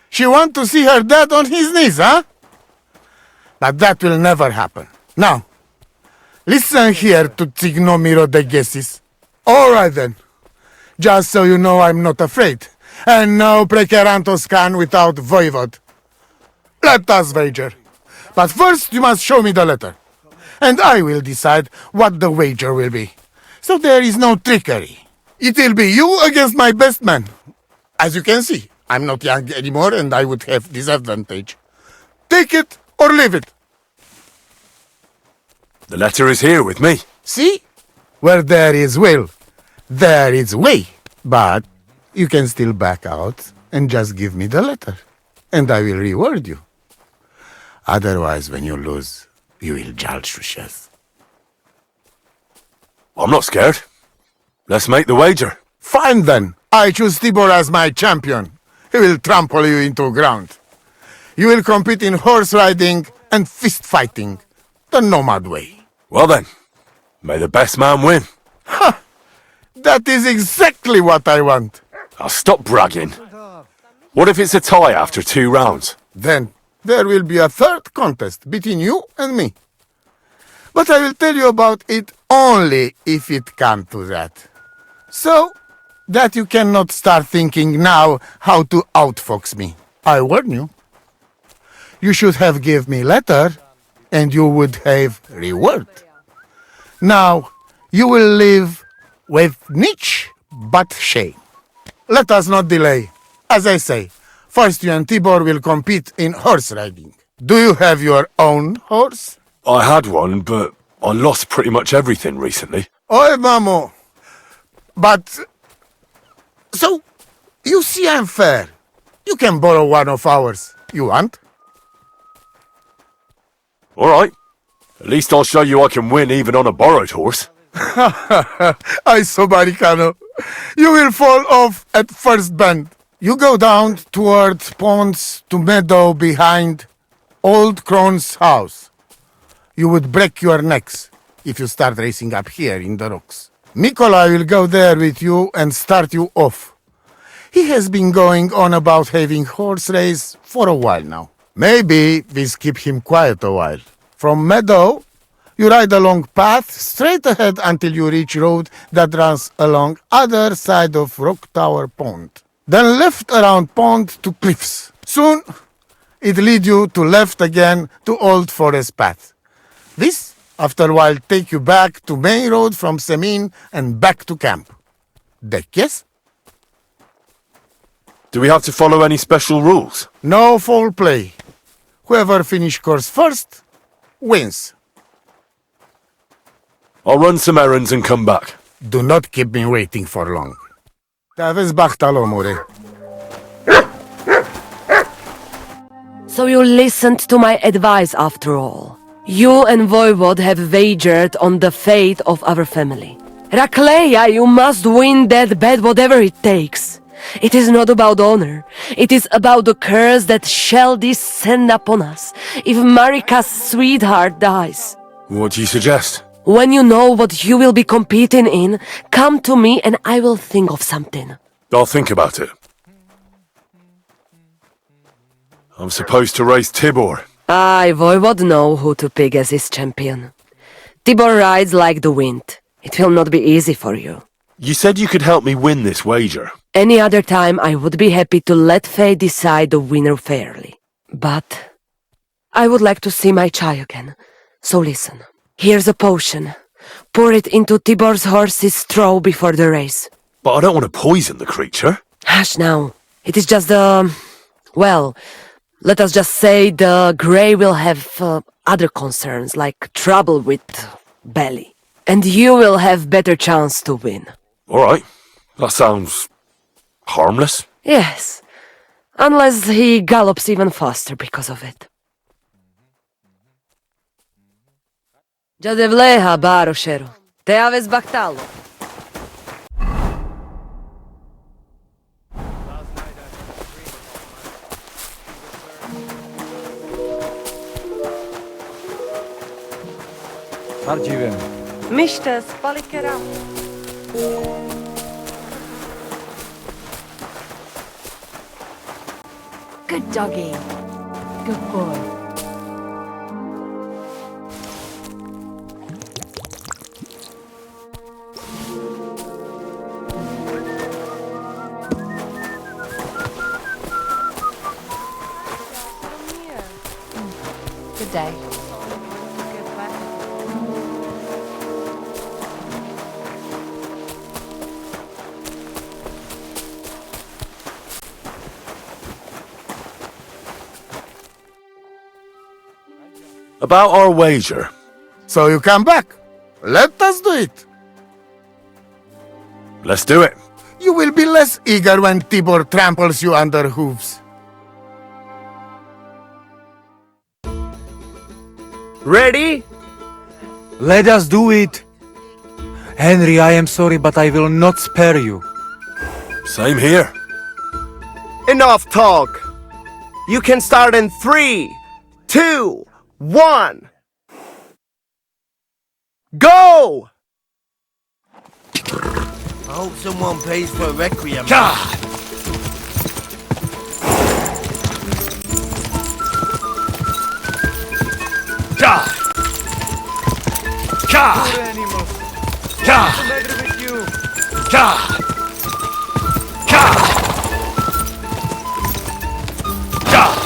She want to see her dad on his knees, huh? But that will never happen. Now, listen here to Miri the Gejza. All right then. Just so you know I'm not afraid. And no prekerantos can without Voivode. Let us wager. But first you must show me the letter. And I will decide what the wager will be. So there is no trickery. It will be you against my best man. As you can see, I'm not young anymore and I would have disadvantage. Take it or leave it. The letter is here with me. See? Where there is will, there is way. But you can still back out and just give me the letter. And I will reward you. Otherwise, when you lose, you will judge to chess. I'm not scared. Let's make the wager. Fine then. I choose Tibor as my champion. He will trample you into ground. You will compete in horse riding and fist fighting. The nomad way. Well then, may the best man win. Ha! That is exactly what I want. I'll stop bragging. What if it's a tie after 2 rounds? Then there will be a third contest between you and me. But I will tell you about it only if it comes to that. So that you cannot start thinking now how to outfox me. I warn you. You should have give me letter and you would have reward. Now you will live with niche but shame. Let us not delay. As I say, first you and Tibor will compete in horse riding. Do you have your own horse? I had one, but I lost pretty much everything recently. Oi, Mamo. But... So, you see I'm fair. You can borrow one of ours. You want? All right. At least I'll show you I can win even on a borrowed horse. I so Maricano. You will fall off at first bend. You go down toward ponds to meadow behind Old Crone's house. You would break your necks if you start racing up here in the rocks. Nikolai will go there with you and start you off. He has been going on about having horse race for a while now. Maybe this keep him quiet a while. From meadow, you ride along path straight ahead until you reach road that runs along other side of Rock Tower Pond. Then left around pond to cliffs. Soon, it lead you to left again to Old Forest Path. This, after a while, take you back to main road from Semin and back to camp. Deck, yes? Do we have to follow any special rules? No foul play. Whoever finish course first, wins. I'll run some errands and come back. Do not keep me waiting for long. Taves bachtalo, more. So you listened to my advice after all. You and Voivode have wagered on the fate of our family. Rakleya, you must win that bet whatever it takes. It is not about honor. It is about the curse that shall descend upon us if Marika's sweetheart dies. What do you suggest? When you know what you will be competing in, come to me and I will think of something. I'll think about it. I'm supposed to race Tibor. I, Voivode, know who to pick as his champion. Tibor rides like the wind. It will not be easy for you. You said you could help me win this wager. Any other time I would be happy to let fate decide the winner fairly. But I would like to see my Chai again. So listen. Here's a potion. Pour it into Tibor's horse's straw before the race. But I don't want to poison the creature. Hush now. It is just well, let us just say the Grey will have other concerns, like trouble with belly. And you will have better chance to win. Alright. That sounds harmless. Yes. Unless he gallops even faster because of it. Jadevleha baroshero. Te aves baktalo. Arjivem. Mishtes palikera. Good doggy. Good boy. Good day. About our wager. So you come back. Let us do it. Let's do it. You will be less eager when Tibor tramples you under hooves. Ready? Let us do it. Henry, I am sorry, but I will not spare you. Same here. Enough talk. You can start in 3, 2, 1. Go! I hope someone pays for a requiem. God! God! God! God! God! God! God!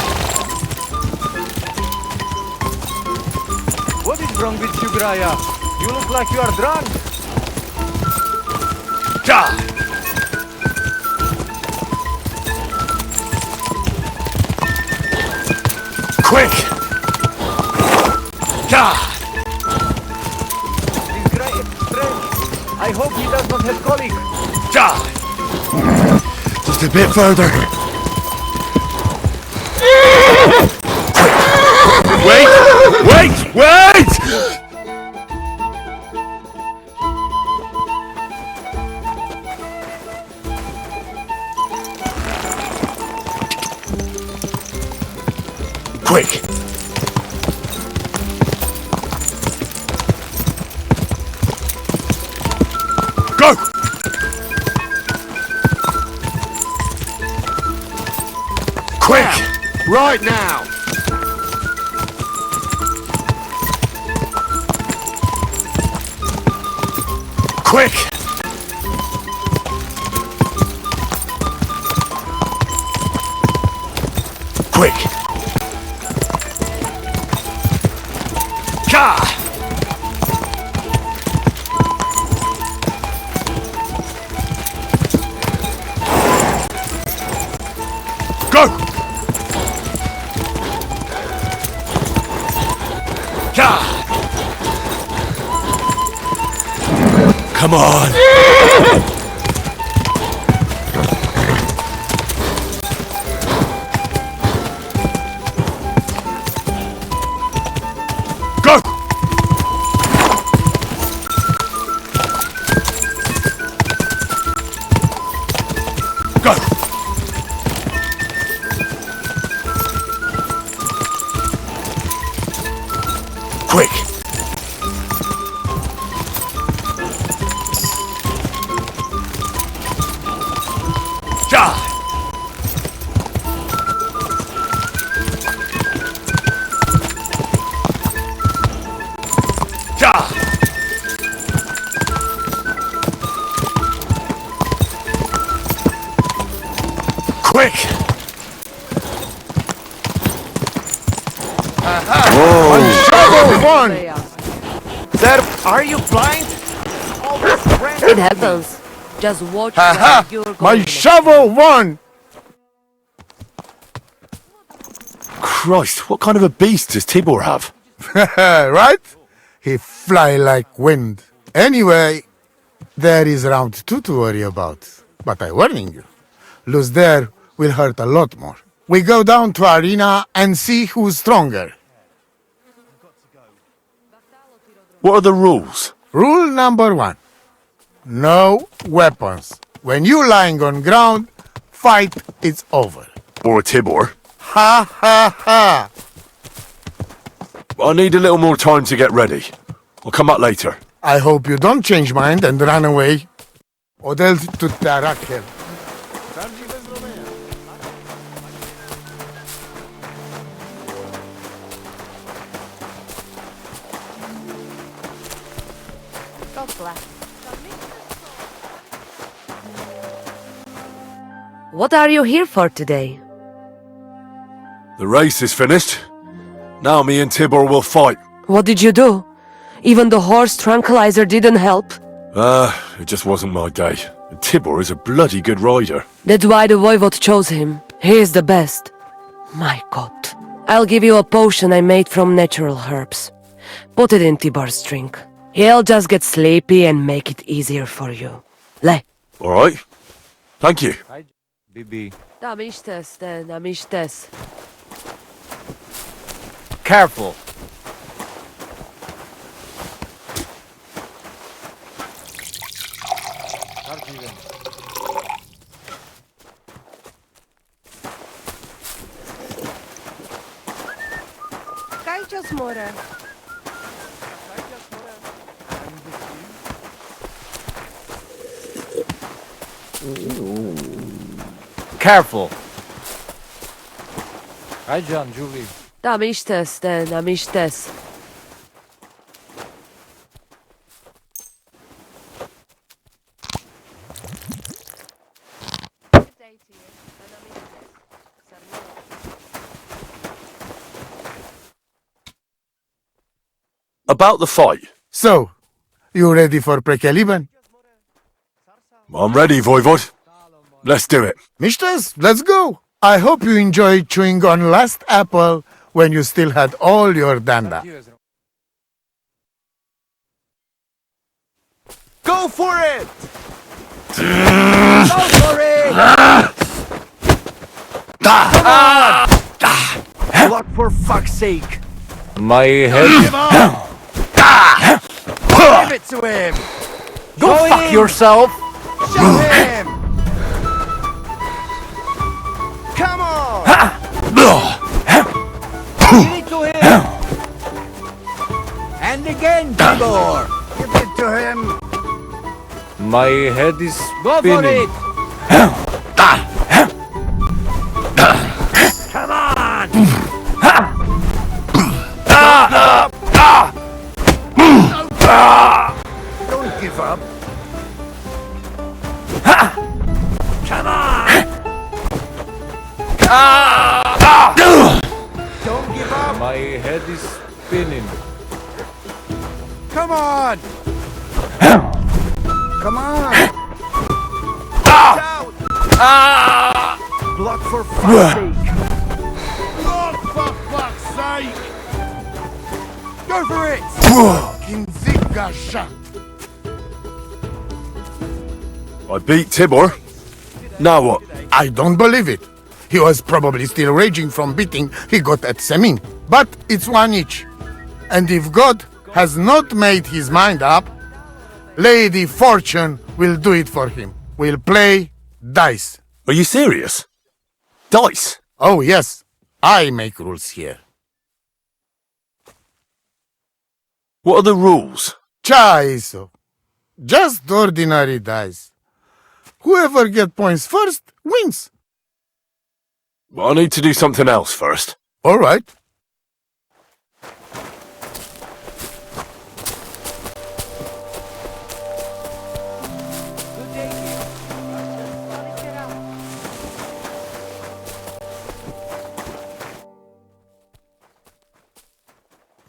What is wrong with you, Graya? You look like you are drunk. God! Quick! God! This Graya is strange. I hope he does not have colic. God! Just a bit further. Wait! Wait! Wait! Quick! Right now! Quick! Quick! Ka! Go! Ka! Come on! Go! Go! Quick! Ja! Ja! Quick! One! Sir, are you blind? It happens. Just watch Aha! where you're My going. shovel won! Christ, what kind of a beast does Tibor have? Right? He fly like wind. Anyway, there is round 2 to worry about. But I warning you, lose there will hurt a lot more. We go down to arena and see who's stronger. What are the rules? Rule number 1. No weapons. When you lying on ground, fight it's over. Or a Tibor? Ha ha ha! I need a little more time to get ready. I'll come back later. I hope you don't change mind and run away. Odel tutta Raquel. God bless. What are you here for today? The race is finished. Now me and Tibor will fight. What did you do? Even the horse tranquilizer didn't help. It just wasn't my day. Tibor is a bloody good rider. That's why the Voivode chose him. He is the best. My God. I'll give you a potion I made from natural herbs. Put it in Tibor's drink. He'll just get sleepy and make it easier for you. Le. Alright. Thank you. Bibi. Careful. Careful. Hi, John, Julie. Tam istes. About the fight. So, you ready for Prekeliban? I'm ready, Voivode. Let's do it. Mistress, let's go. I hope you enjoyed chewing on last apple when you still had all your danda. Go for it! Go for it! What for fuck's sake? My head. Give up! Give it to him! Go fuck yourself! Show him! Come on! Give it to him! And again, Tibor! Give it to him! My head is Go for spinning. it! Come on! head is spinning. Come on! Come on! Block for fuck's sake! Block for fuck's sake! Go for it! Fucking zigga shot! I beat Tibor. Now what? I don't believe it. He was probably still raging from beating he got at Semin. But it's one each. And if God has not made his mind up, Lady Fortune will do it for him. We'll play dice. Are you serious? Dice? Oh yes, I make rules here. What are the rules? Chaiso. Just ordinary dice. Whoever gets points first wins. I need to do something else first. All right.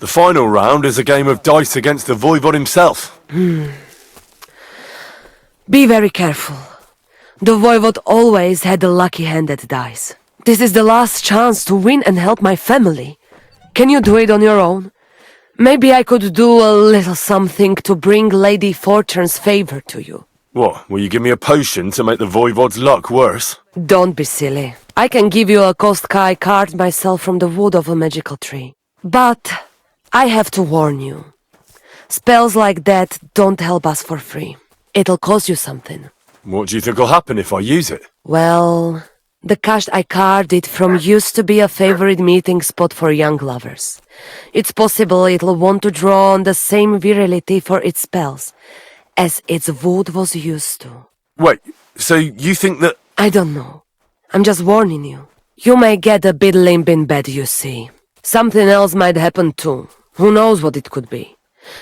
The final round is a game of dice against the Voivode himself. Be very careful. The Voivode always had the lucky hand at dice. This is the last chance to win and help my family. Can you do it on your own? Maybe I could do a little something to bring Lady Fortune's favor to you. What, will you give me a potion to make the Voivode's luck worse? Don't be silly. I can give you a Kostka card myself from the wood of a magical tree. But I have to warn you. Spells like that don't help us for free. It'll cost you something. What do you think will happen if I use it? Well, the cache I carded from used to be a favorite meeting spot for young lovers. It's possible it'll want to draw on the same virility for its spells as its wood was used to. Wait, so you think that... I don't know. I'm just warning you. You may get a bit limp in bed, you see. Something else might happen too. Who knows what it could be.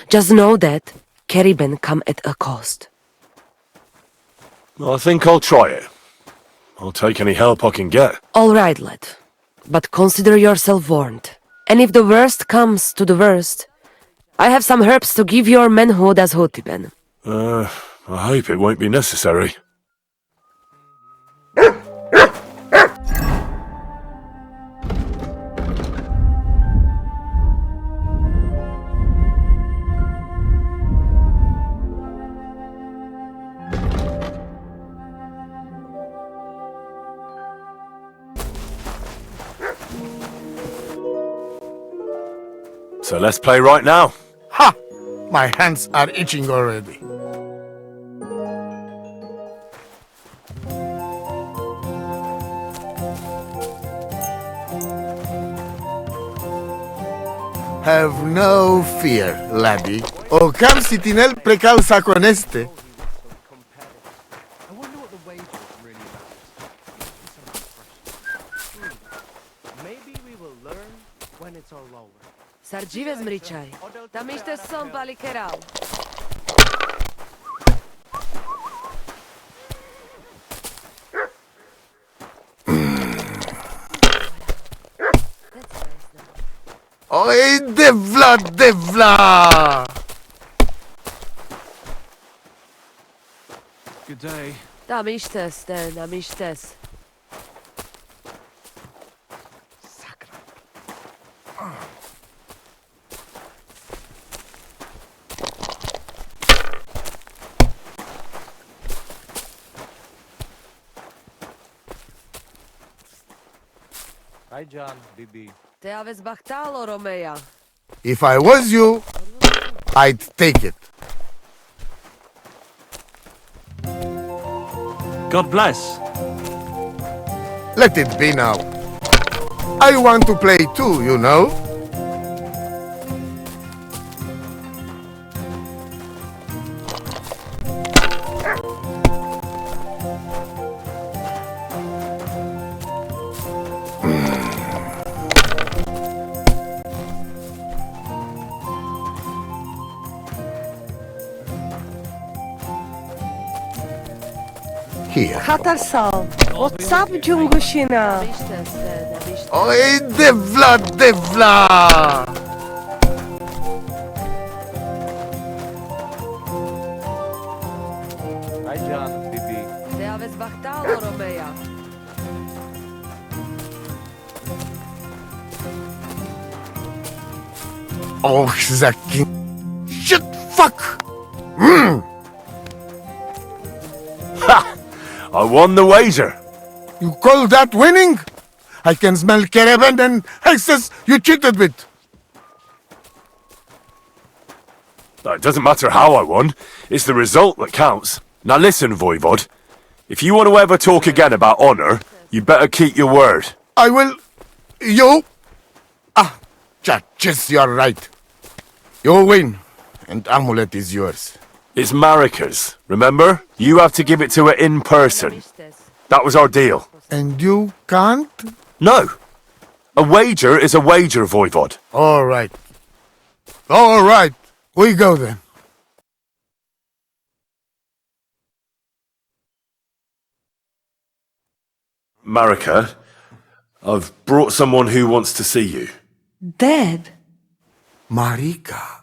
Just know that Kerriben come at a cost. I think I'll try it. I'll take any help I can get. All right, lad. But consider yourself warned. And if the worst comes to the worst, I have some herbs to give your manhood as Hotiben. I hope it won't be necessary. So let's play right now. Ha! My hands are itching already. Have no fear, laddie. O cam sitinel precausa con este. I wonder what the wage was really about. Maybe we will learn when it's all over. Sargive zmričaj. Tam ište som palikeral. Oj, devla, devla! Good day. Tam ištes, tam ištes. Hi, John, Bibi. Te aveți bactalo, Romea. If I was you, I'd take it. God bless. Let it be now. I want to play too, you know? here. Hatarsal. What's up, Jungushina? Oi, Devla, Devla! Hi, John, Bibi. Oh, Zaki. Shit, fuck! I won the wager. You call that winning? I can smell caravan and hexes you cheated with. It doesn't matter how I won. It's the result that counts. Now listen, Voivode. If you want to ever talk again about honor, you better keep your word. I will... You... Judges, you're right. You win, and amulet is yours. It's Marika's, remember? You have to give it to her in person. That was our deal. And you can't? No. A wager is a wager, Voivode. All right. All right. We go then. Marika, I've brought someone who wants to see you. Dad? Marika.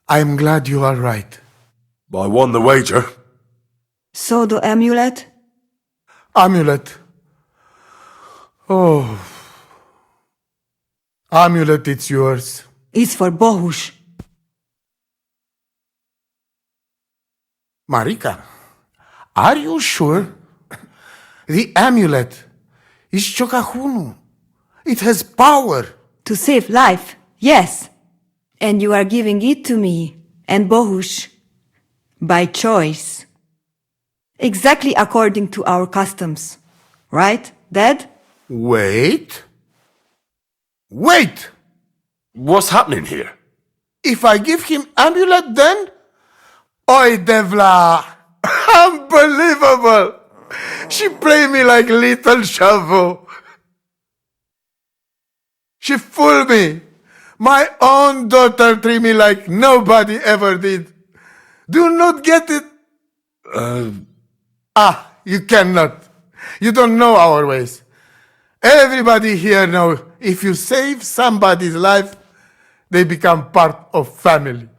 I'm glad you are right. I won the wager. So the amulet? Amulet. Oh. Amulet, it's yours. It's for Bohush. Marika, are you sure? The amulet is Chokahunu. It has power. To save life, yes. And you are giving it to me and Bohush. By choice. Exactly according to our customs. Right, Dad? Wait. Wait! What's happening here? If I give him amulet then? Oi, Devla! Unbelievable! She play me like little Shavo. She fooled me. My own daughter treat me like nobody ever did. Do you not get it? You cannot. You don't know our ways. Everybody here knows if you save somebody's life, they become part of family.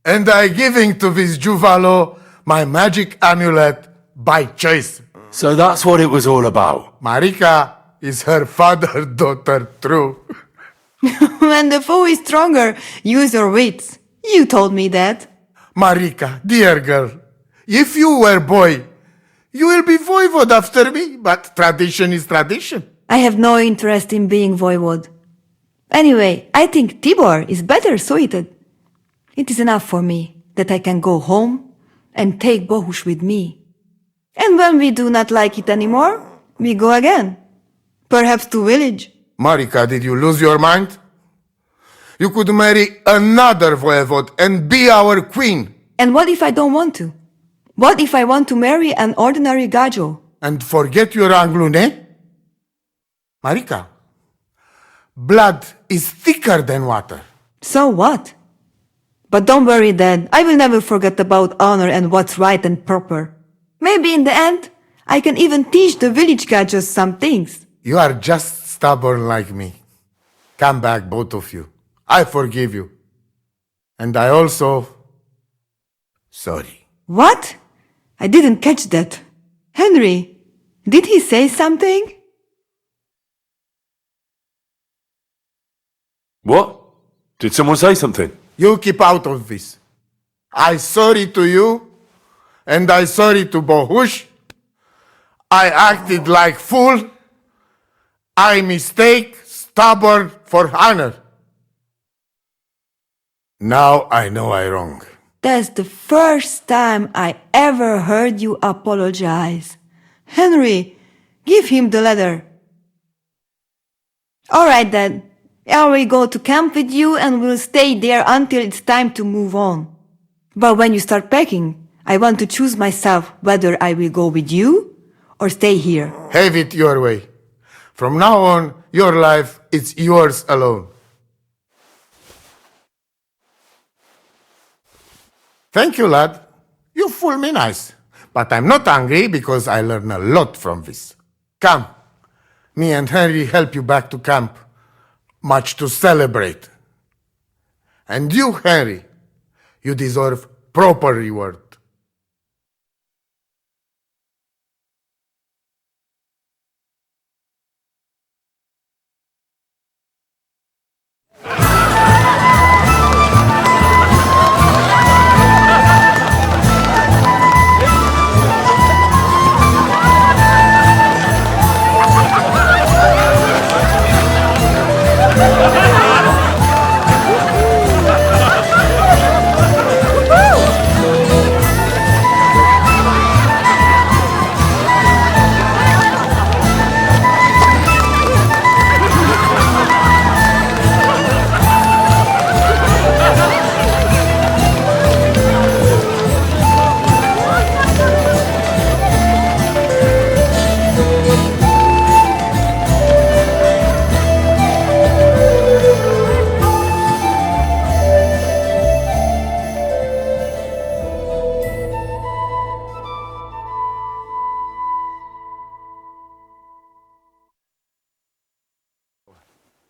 And I giving to this Juvalo my magic amulet by choice. So that's what it was all about. Marika is her father's daughter, true. When the foe is stronger, use your wits. You told me that. Marika, dear girl, if you were boy, you will be voivode after me, but tradition is tradition. I have no interest in being voivode. Anyway, I think Tibor is better suited. It is enough for me that I can go home and take Bohush with me. And when we do not like it anymore, we go again. Perhaps to village. Marika, did you lose your mind? You could marry another voivode and be our queen. And what if I don't want to? What if I want to marry an ordinary gajo? And forget your Anglune? Marika, blood is thicker than water. So what? But don't worry, Dad. I will never forget about honor and what's right and proper. Maybe in the end, I can even teach the village gajos some things. You are just stubborn like me. Come back, both of you. I forgive you. And I also... sorry. What? I didn't catch that. Henry, did he say something? What? Did someone say something? You keep out of this. I sorry to you, and I sorry to Bohush. I acted like fool. I mistake, stubborn for honor. Now I know I wrong. That's the first time I ever heard you apologize. Henry, give him the letter. All right, then. I will go to camp with you and we'll stay there until it's time to move on. But when you start packing, I want to choose myself whether I will go with you or stay here. Have it your way. From now on, your life is yours alone. Thank you, lad. You fool me nice. But I'm not angry because I learn a lot from this. Come, me and Henry help you back to camp. Much to celebrate. And you, Henry, you deserve proper reward.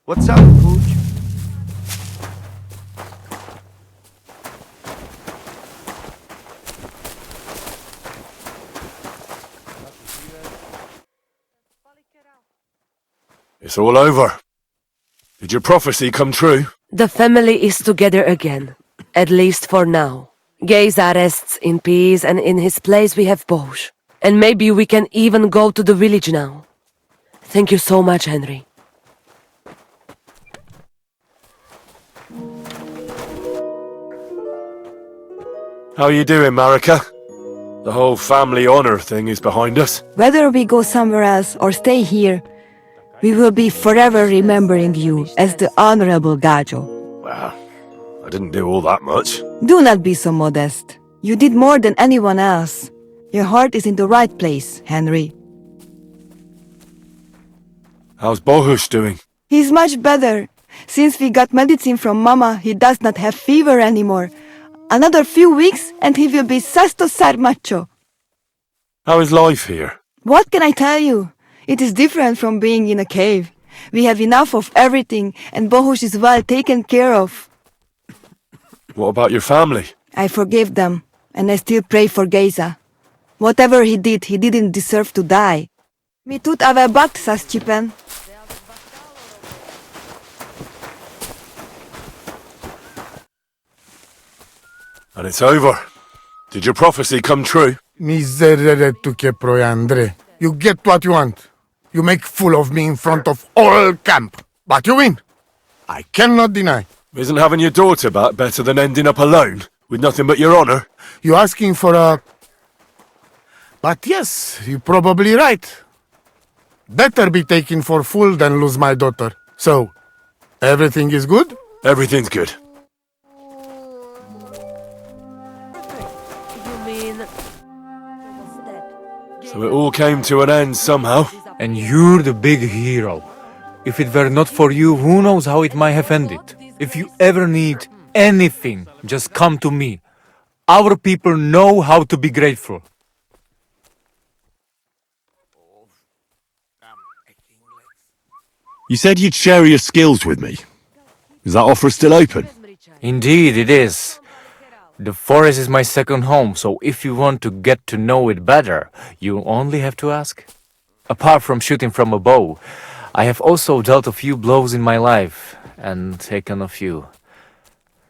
What's up, Pooch? It's all over. Did your prophecy come true? The family is together again, at least for now. Gejza rests in peace, and in his place we have Bosch. And maybe we can even go to the village now. Thank you so much, Henry. How you doing, Marika? The whole family honor thing is behind us. Whether we go somewhere else or stay here, we will be forever remembering you as the Honorable Gajo. Well, I didn't do all that much. Do not be so modest. You did more than anyone else. Your heart is in the right place, Henry. How's Bohush doing? He's much better. Since we got medicine from Mama, he does not have fever anymore. Another few weeks and he will be sasto sarmacho. How is life here? What can I tell you? It is different from being in a cave. We have enough of everything and Bohush is well taken care of. What about your family? I forgave them and I still pray for Gejza. Whatever he didn't deserve to die. Mi tut ave bakt sa Stipen. And it's over. Did your prophecy come true? Miserere tu che proiandre. You get what you want. You make fool of me in front of all camp. But you win. I cannot deny. Isn't having your daughter back better than ending up alone, with nothing but your honor? You asking for a... But yes, you're probably right. Better be taken for fool than lose my daughter. So, everything is good? Everything's good. So it all came to an end somehow. And you're the big hero. If it were not for you, who knows how it might have ended. If you ever need anything, just come to me. Our people know how to be grateful. You said you'd share your skills with me. Is that offer still open? Indeed, it is. The forest is my second home, so if you want to get to know it better, you only have to ask. Apart from shooting from a bow, I have also dealt a few blows in my life, and taken a few.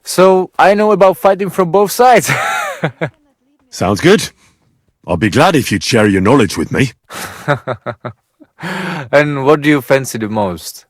So, I know about fighting from both sides. Sounds good. I'll be glad if you'd share your knowledge with me. And what do you fancy the most?